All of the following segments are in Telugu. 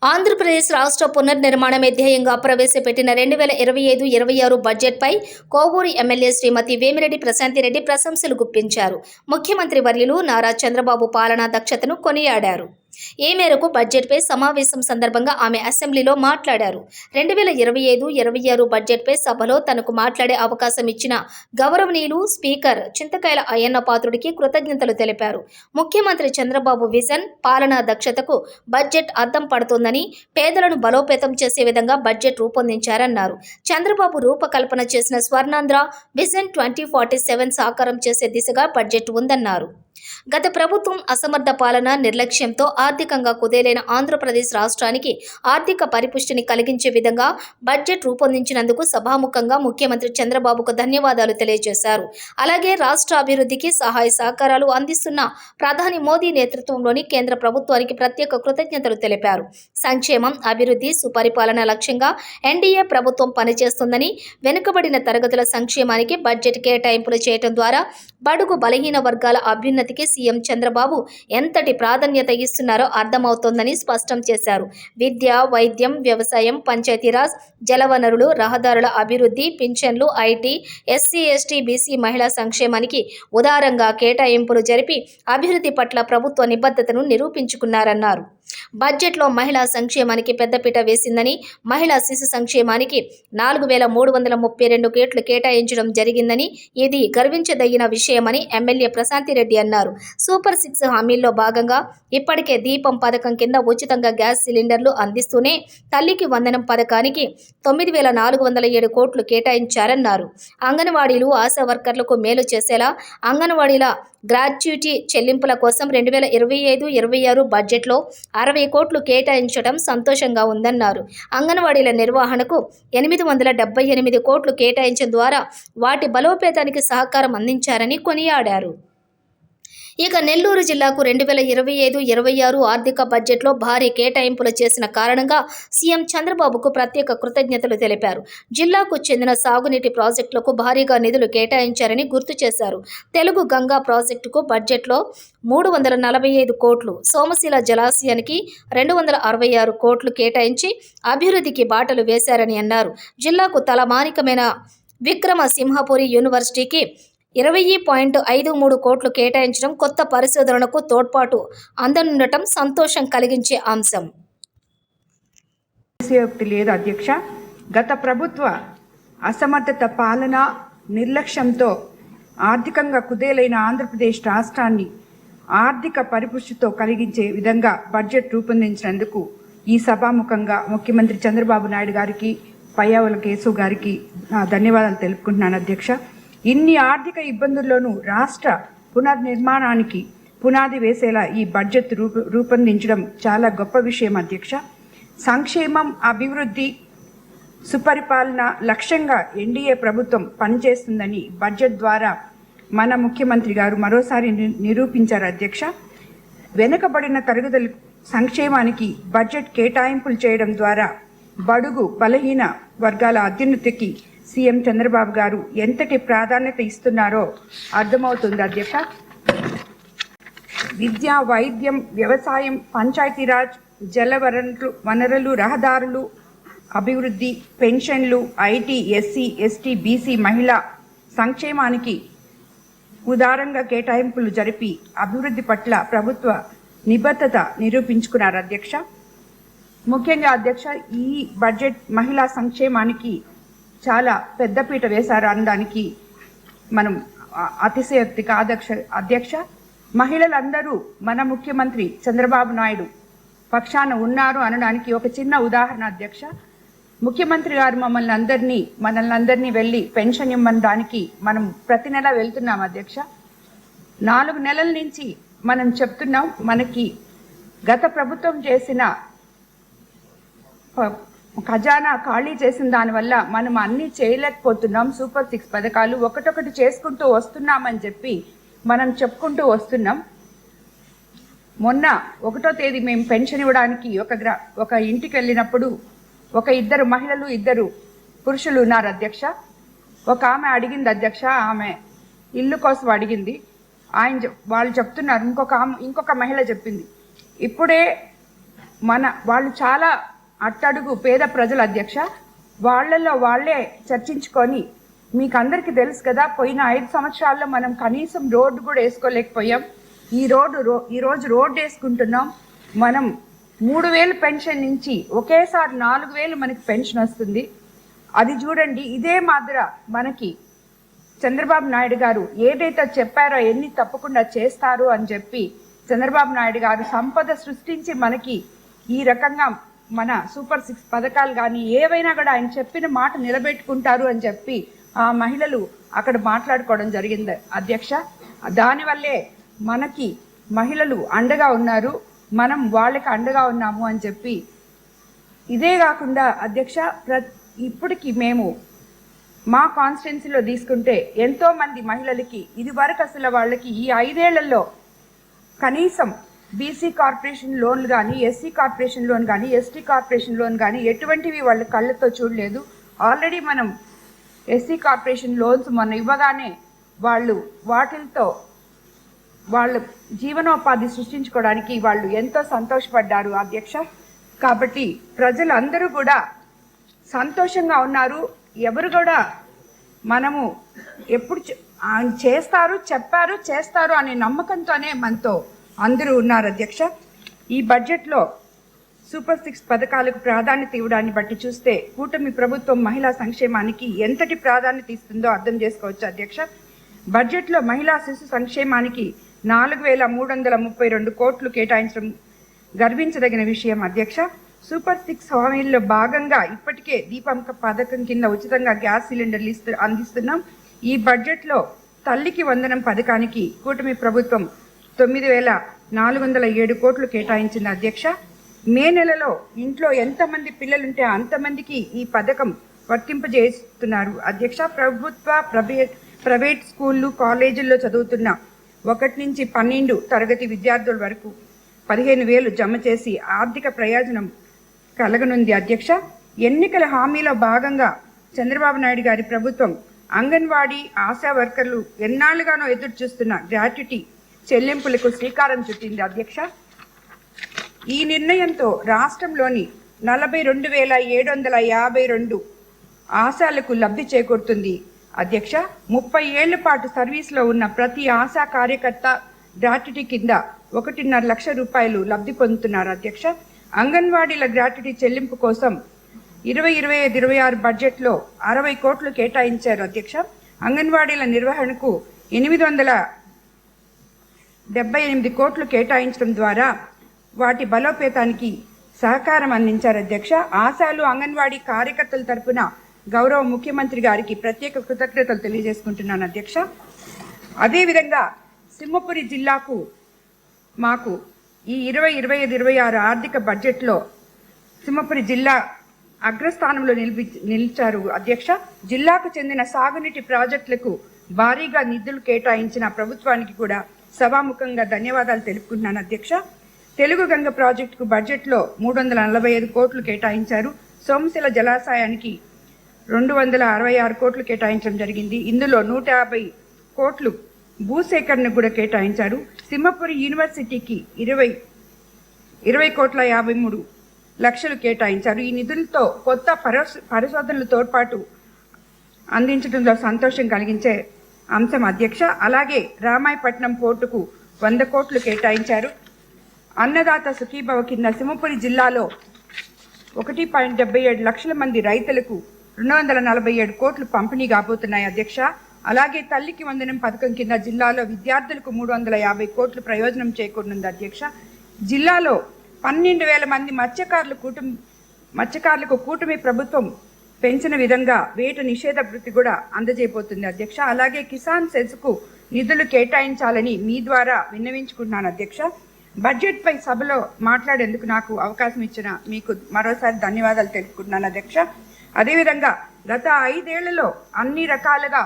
ఆంధ్రప్రదేశ్ రాష్ట్ర పునర్నిర్మాణమే ధ్యేయంగా ప్రవేశపెట్టిన 2025-26 బడ్జెట్పై కోవూరు ఎమ్మెల్యే శ్రీమతి వేమిరెడ్డి ప్రశాంతిరెడ్డి ప్రశంసలు గుప్పించారు. ముఖ్యమంత్రి వర్యులు నారా చంద్రబాబు పాలనా దక్షతను కొనియాడారు. ఈ మేరకు బడ్జెట్పై సమావేశం సందర్భంగా ఆమె అసెంబ్లీలో మాట్లాడారు. 2025-26 బడ్జెట్పై సభలో తనకు మాట్లాడే అవకాశం ఇచ్చిన గౌరవనీయులు స్పీకర్ చింతకాయల అయ్యన్న పాత్రుడికి కృతజ్ఞతలు తెలిపారు. ముఖ్యమంత్రి చంద్రబాబు విజన్, పాలనా దక్షతకు బడ్జెట్ అద్దం పడుతోందని, పేదలను బలోపేతం చేసే విధంగా బడ్జెట్ రూపొందించారన్నారు. చంద్రబాబు రూపకల్పన చేసిన స్వర్ణాంధ్ర విజన్ 2047 సాకారం చేసే దిశగా బడ్జెట్ ఉందన్నారు. గత ప్రభుత్వం అసమర్థ పాలన, నిర్లక్ష్యంతో ఆర్థికంగా కుదేలైన ఆంధ్రప్రదేశ్ రాష్ట్రానికి ఆర్థిక పరిపుష్టిని కలిగించే విధంగా బడ్జెట్ రూపొందించినందుకు సభాముఖంగా ముఖ్యమంత్రి చంద్రబాబుకు ధన్యవాదాలు తెలియజేశారు. అలాగే రాష్ట్ర అభివృద్ధికి సహాయ సహకారాలు అందిస్తున్న ప్రధాని మోదీ నేతృత్వంలోని కేంద్ర ప్రభుత్వానికి ప్రత్యేక కృతజ్ఞతలు తెలిపారు. సంక్షేమం, అభివృద్ధి, సుపరిపాలన లక్ష్యంగా ఎన్డీఏ ప్రభుత్వం పనిచేస్తుందని, వెనుకబడిన తరగతుల సంక్షేమానికి బడ్జెట్ కేటాయింపులు చేయడం ద్వారా బడుగు బలహీన వర్గాల అభ్యున్నతికి సీఎం చంద్రబాబు ఎంతటి ప్రాధాన్యత ఇస్తున్నారో అర్థమవుతోందని స్పష్టం చేశారు. విద్య, వైద్యం, వ్యవసాయం, పంచాయతీరాజ్, జలవనరులు, రహదారుల అభివృద్ధి, పింఛన్లు, ఐటీ, ఎస్సీ, ఎస్టీ, బీసీ, మహిళా సంక్షేమానికి ఉదారంగా కేటాయింపులు జరిపి అభివృద్ధి పట్ల ప్రభుత్వ నిబద్ధతను నిరూపించుకున్నారన్నారు. బడ్జెట్లో మహిళా సంక్షేమానికి పెద్దపీట వేసిందని, మహిళా శిశు సంక్షేమానికి 4,332 కోట్లు కేటాయించడం జరిగిందని, ఇది గర్వించదగిన విషయమని ఎమ్మెల్యే ప్రశాంతిరెడ్డి అన్నారు. సూపర్ 6 హామీల్లో భాగంగా ఇప్పటికే దీపం పథకం కింద ఉచితంగా గ్యాస్ సిలిండర్లు అందిస్తూనే తల్లికి వందనం పథకానికి 9,407 కోట్లు కేటాయించారన్నారు. అంగన్వాడీలు, ఆశా వర్కర్లకు మేలు చేసేలా అంగన్వాడీల గ్రాట్యుటీ చెల్లింపుల కోసం 2025-26 బడ్జెట్లో 60 కోట్లు కేటాయించడం సంతోషంగా ఉందన్నారు. అంగన్వాడీల నిర్వహణకు 878 కోట్లు కేటాయించడం ద్వారా వాటి బలోపేతానికి సహకారం అందించారని కొనియాడారు. ఇక నెల్లూరు జిల్లాకు 2025-26 ఆర్థిక బడ్జెట్లో భారీ కేటాయింపులు చేసిన కారణంగా సీఎం చంద్రబాబుకు ప్రత్యేక కృతజ్ఞతలు తెలిపారు. జిల్లాకు చెందిన సాగునీటి ప్రాజెక్టులకు భారీగా నిధులు కేటాయించారని గుర్తు చేశారు. తెలుగు గంగా ప్రాజెక్టుకు బడ్జెట్లో 345 కోట్లు, సోమశిల జలాశయానికి 266 కోట్లు కేటాయించి అభివృద్ధికి బాటలు వేశారని అన్నారు. జిల్లాకు తలమానికమైన విక్రమసింహపురి యూనివర్సిటీకి 20.53 కోట్లు కేటాయించడం కొత్త పరిశోధనలకు తోడ్పాటు అందనుండటం సంతోషం కలిగించే అంశం. లేదు అధ్యక్ష, గత ప్రభుత్వ అసమర్థత పాలన, నిర్లక్ష్యంతో ఆర్థికంగా కుదేలైన ఆంధ్రప్రదేశ్ రాష్ట్రాన్ని ఆర్థిక పరిపుష్టితో కలిగించే విధంగా బడ్జెట్ రూపొందించినందుకు ఈ సభాముఖంగా ముఖ్యమంత్రి చంద్రబాబు నాయుడు గారికి, పయ్యావుల కేశవ్ గారికి ధన్యవాదాలు తెలుపుకుంటున్నాను అధ్యక్ష. ఇన్ని ఆర్థిక ఇబ్బందుల్లోనూ రాష్ట్ర పునర్నిర్మాణానికి పునాది వేసేలా ఈ బడ్జెట్ రూపొందించడం చాలా గొప్ప విషయం అధ్యక్ష. సంక్షేమం, అభివృద్ధి, సుపరిపాలన లక్ష్యంగా ఎన్డీఏ ప్రభుత్వం పనిచేస్తుందని బడ్జెట్ ద్వారా మన ముఖ్యమంత్రి గారు మరోసారి నిరూపించారు అధ్యక్ష. వెనుకబడిన తరగతుల సంక్షేమానికి బడ్జెట్ కేటాయింపులు చేయడం ద్వారా బడుగు బలహీన వర్గాల అభ్యున్నతికి సీఎం చంద్రబాబు గారు ఎంతటి ప్రాధాన్యత ఇస్తున్నారో అర్థమవుతుంది అధ్యక్ష. విద్య, వైద్యం, వ్యవసాయం, పంచాయతీరాజ్, వనరులు, రహదారులు అభివృద్ధి, పెన్షన్లు, ఐటీ, ఎస్సీ, ఎస్టీ, బీసీ, మహిళా సంక్షేమానికి ఉదారంగా కేటాయింపులు జరిపి అభివృద్ధి పట్ల ప్రభుత్వ నిబద్ధత నిరూపించుకున్నారు అధ్యక్ష. ముఖ్యంగా అధ్యక్ష, ఈ బడ్జెట్ మహిళా సంక్షేమానికి చాలా పెద్దపీట వేశారు అనడానికి మనం అతిశయోక్తి కాదు అధ్యక్ష. మహిళలందరూ మన ముఖ్యమంత్రి చంద్రబాబు నాయుడు పక్షాన ఉన్నారు అనడానికి ఒక చిన్న ఉదాహరణ అధ్యక్ష. ముఖ్యమంత్రి గారు మనల్ని అందరినీ వెళ్ళి పెన్షన్ ఇవ్వడానికి మనం ప్రతి నెల వెళ్తున్నాం అధ్యక్ష. 4 నెలల నుంచి మనం చెప్తున్నాం, మనకి గత ప్రభుత్వం చేసిన ఖజానా ఖాళీ చేసిన దానివల్ల మనం అన్నీ చేయలేకపోతున్నాం. సూపర్ 6 పథకాలు ఒకటొకటి చేసుకుంటూ వస్తున్నామని చెప్పి మనం చెప్పుకుంటూ వస్తున్నాం. మొన్న 1వ తేదీ మేము పెన్షన్ ఇవ్వడానికి ఒక ఇంటికి వెళ్ళినప్పుడు ఇద్దరు మహిళలు, 2 పురుషులు ఉన్నారు అధ్యక్ష. ఒక ఆమె అడిగింది అధ్యక్ష, ఆమె ఇల్లు కోసం అడిగింది. వాళ్ళు చెప్తున్నారు, ఇంకొక మహిళ చెప్పింది, ఇప్పుడే వాళ్ళు చాలా అట్టడుగు పేద ప్రజలు అధ్యక్ష. వాళ్ళల్లో వాళ్ళే చర్చించుకొని, మీకు అందరికీ తెలుసు కదా, పోయిన 5 సంవత్సరాల్లో మనం కనీసం రోడ్డు కూడా వేసుకోలేకపోయాం. ఈరోజు రోడ్డు వేసుకుంటున్నాం. మనం 3,000 పెన్షన్ నుంచి ఒకేసారి 4,000 మనకి పెన్షన్ వస్తుంది. అది చూడండి. ఇదే మాదిర మనకి చంద్రబాబు నాయుడు గారు ఏదైతే చెప్పారో ఎన్ని తప్పకుండా చేస్తారు అని చెప్పి చంద్రబాబు నాయుడు గారు సంపద సృష్టించి మనకి ఈ రకంగా మన సూపర్ 6 పథకాలు కానీ ఏవైనా కూడా ఆయన చెప్పిన మాట నిలబెట్టుకుంటారు అని చెప్పి ఆ మహిళలు అక్కడ మాట్లాడుకోవడం జరిగింది అధ్యక్ష. దానివల్లే మనకి మహిళలు అండగా ఉన్నారు, మనం వాళ్ళకి అండగా ఉన్నాము అని చెప్పి. ఇదే కాకుండా అధ్యక్ష, ఇప్పటికి మేము మా కాన్స్టిట్యున్సీలో తీసుకుంటే ఎంతోమంది మహిళలకి ఇదివరకు అసలు వాళ్ళకి ఈ 5 ఏళ్లలో కనీసం బీసీ కార్పొరేషన్ లోన్లు కానీ, ఎస్సీ కార్పొరేషన్ లోన్ కానీ, ఎస్టీ కార్పొరేషన్ లోన్ కానీ ఎటువంటివి వాళ్ళ కళ్ళతో చూడలేదు. ఆల్రెడీ మనం ఎస్సీ కార్పొరేషన్ లోన్స్ మొన్న ఇవ్వగానే వాళ్ళు వాటితో వాళ్ళ జీవనోపాధి సృష్టించుకోవడానికి వాళ్ళు ఎంతో సంతోషపడ్డారు అధ్యక్ష. కాబట్టి ప్రజలందరూ కూడా సంతోషంగా ఉన్నారు. ఎవరు కూడా మనము ఎప్పుడు చేస్తారు, చెప్పారు, చేస్తారు అనే నమ్మకంతోనే మనతో అందరూ ఉన్నారు అధ్యక్ష. ఈ బడ్జెట్లో సూపర్ 6 పథకాలకు ప్రాధాన్యత ఇవ్వడాన్ని బట్టి చూస్తే కూటమి ప్రభుత్వం మహిళా సంక్షేమానికి ఎంతటి ప్రాధాన్యత ఇస్తుందో అర్థం చేసుకోవచ్చు అధ్యక్ష. బడ్జెట్లో మహిళా శిశు సంక్షేమానికి 4,332 కోట్లు కేటాయించడం గర్వించదగిన విషయం అధ్యక్ష. సూపర్ 6 హామీల్లో భాగంగా ఇప్పటికే దీపం పథకం కింద ఉచితంగా గ్యాస్ సిలిండర్లు అందిస్తున్నాం. ఈ బడ్జెట్లో తల్లికి వందనం పథకానికి కూటమి ప్రభుత్వం 9,407 కోట్లు కేటాయించింది అధ్యక్ష. మే నెలలో ఇంట్లో ఎంతమంది పిల్లలుంటే అంతమందికి ఈ పథకం వర్తింపజేస్తున్నారు అధ్యక్ష. ప్రభుత్వ ప్రైవేట్ స్కూళ్ళు కాలేజీల్లో చదువుతున్న 1 నుంచి 12 తరగతి విద్యార్థుల వరకు 15,000 జమ చేసి ఆర్థిక ప్రయోజనం కలగనుంది అధ్యక్ష. ఎన్నికల హామీలో భాగంగా చంద్రబాబు నాయుడు గారి ప్రభుత్వం అంగన్వాడీ ఆశా వర్కర్లు ఎన్నాళ్ళుగానో ఎదురు చూస్తున్న గ్రాట్యుటీ చెల్లింపులకు శ్రీకారం చుట్టింది అధ్యక్ష. ఈ నిర్ణయంతో రాష్ట్రంలోని 42,752 ఆశాలకు లబ్ధి చేకూరుతుంది అధ్యక్ష. 30 ఏళ్ల పాటు సర్వీస్లో ఉన్న ప్రతి ఆశా కార్యకర్త గ్రాట్యుటీ కింద 1.5 లక్ష రూపాయలు లబ్ధి పొందుతున్నారు అధ్యక్ష. అంగన్వాడీల గ్రాట్యుటీ చెల్లింపు కోసం 2025-26 బడ్జెట్లో 60 కోట్లు కేటాయించారు అధ్యక్ష. అంగన్వాడీల నిర్వహణకు 878 కోట్లు కేటాయించడం ద్వారా వాటి బలోపేతానికి సహకారం అందించారు అధ్యక్ష. ఆశాలు అంగన్వాడీ కార్యకర్తల తరపున గౌరవ ముఖ్యమంత్రి గారికి ప్రత్యేక కృతజ్ఞతలు తెలియజేసుకుంటున్నాను అధ్యక్ష. అదేవిధంగా సింహపురి జిల్లాకు మాకు ఈ 2025-26 ఆర్థిక బడ్జెట్లో సింహపురి జిల్లా అగ్రస్థానంలో నిలిచారు అధ్యక్ష. జిల్లాకు చెందిన సాగునీటి ప్రాజెక్టులకు భారీగా నిధులు కేటాయించిన ప్రభుత్వానికి కూడా సభాముఖంగా ధన్యవాదాలు తెలుపుకుంటున్నాను అధ్యక్ష. తెలుగు గంగ ప్రాజెక్టుకు బడ్జెట్లో 345 కోట్లు కేటాయించారు. సోమశిల జలాశయానికి 266 కోట్లు కేటాయించడం జరిగింది. ఇందులో 150 కోట్లు భూసేకరణకు కూడా కేటాయించారు. సింహపురి యూనివర్సిటీకి 20,53 లక్షలు కేటాయించారు. ఈ నిధులతో కొత్త పరిశోధనల తోడ్పాటు అందించడంలో సంతోషం కలిగించే అంశం అధ్యక్ష. అలాగే రామాయపట్నం పోర్టుకు 100 కోట్లు కేటాయించారు. అన్నదాత సుఖీభవ కింద సింహపురి జిల్లాలో 1.77 లక్షల మంది రైతులకు 247 కోట్లు పంపిణీ కాబోతున్నాయి అధ్యక్ష. అలాగే తల్లికి వందనం పథకం కింద జిల్లాలో విద్యార్థులకు 350 కోట్లు ప్రయోజనం చేకూరనుంది అధ్యక్ష. జిల్లాలో 12,000 మంది మత్స్యకారులకు కూటమి ప్రభుత్వం పెంచిన విధంగా వేట నిషేధ వృత్తి కూడా అందజేయబోతుంది అధ్యక్ష. అలాగే కిసాన్ సెస్కు నిధులు కేటాయించాలని మీ ద్వారా విన్నవించుకుంటున్నాను అధ్యక్ష. బడ్జెట్పై సభలో మాట్లాడేందుకు నాకు అవకాశం ఇచ్చిన మీకు మరోసారి ధన్యవాదాలు తెలుపుకుంటున్నాను అధ్యక్ష. అదేవిధంగా గత 5 ఏళ్లలో అన్ని రకాలుగా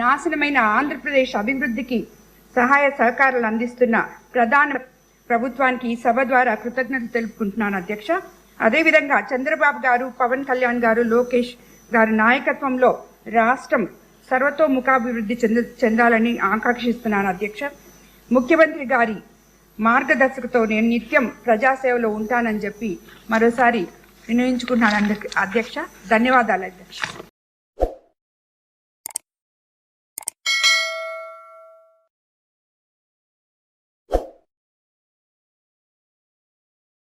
నాశనమైన ఆంధ్రప్రదేశ్ అభివృద్ధికి సహాయ సహకారాలు అందిస్తున్న ప్రధాన ప్రభుత్వానికి ఈ సభ ద్వారా కృతజ్ఞతలు తెలుపుకుంటున్నాను అధ్యక్ష. అదేవిధంగా చంద్రబాబు గారు, పవన్ కళ్యాణ్ గారు, లోకేష్ గారి నాయకత్వంలో రాష్ట్రం సర్వతోముఖాభివృద్ధి చెందాలని ఆకాంక్షిస్తున్నాను అధ్యక్ష. ముఖ్యమంత్రి గారి మార్గదర్శకతో నేను నిత్యం ప్రజాసేవలో ఉంటానని చెప్పి మరోసారి వినియోగించుకున్నాను. అధ్యక్ష, ధన్యవాదాలు అధ్యక్ష.